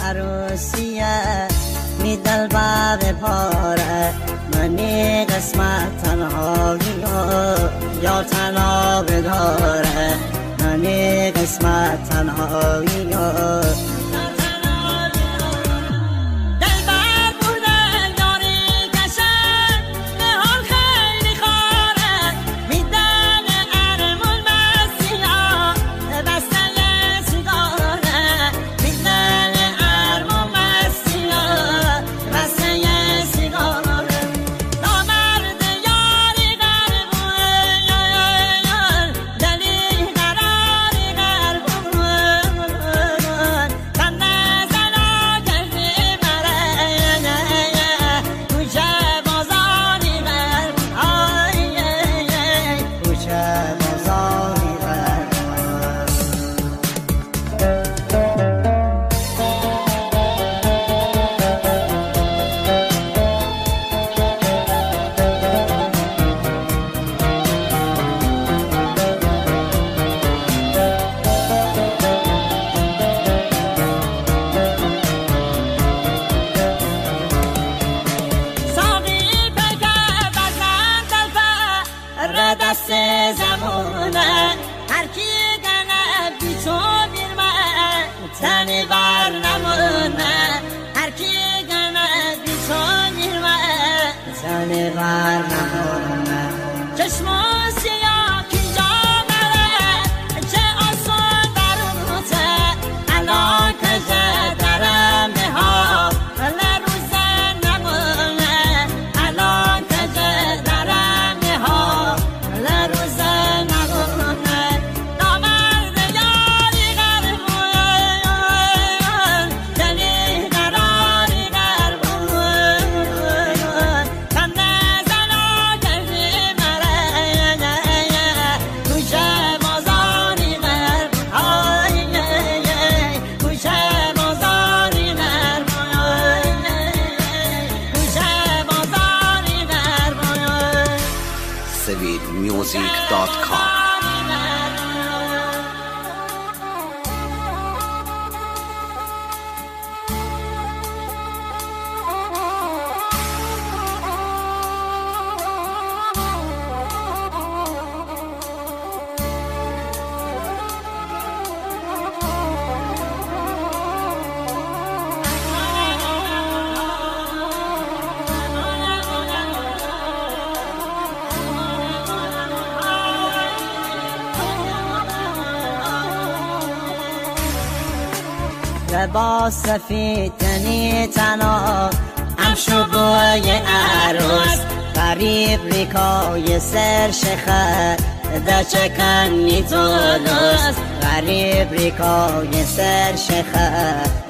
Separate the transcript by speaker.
Speaker 1: عروسیه می دل به پاره منی قسمت تنهایی یا تنها بداره منی قسمت تنهایی دست زمونه هر کی گنه بی تو بیرمه تنی بر نمونه هر کی گنه بی تو بیرمه تنی بر نمونه چشم سیاه کی جا مره چه آسون درونته الان کجه درم ها
Speaker 2: SaveitMusic.com.
Speaker 1: لباس سفید تنی تنها همشو بوی عروس قریب ریکای سر شخه ده چکنی تو دوست قریب ریکای سر شخه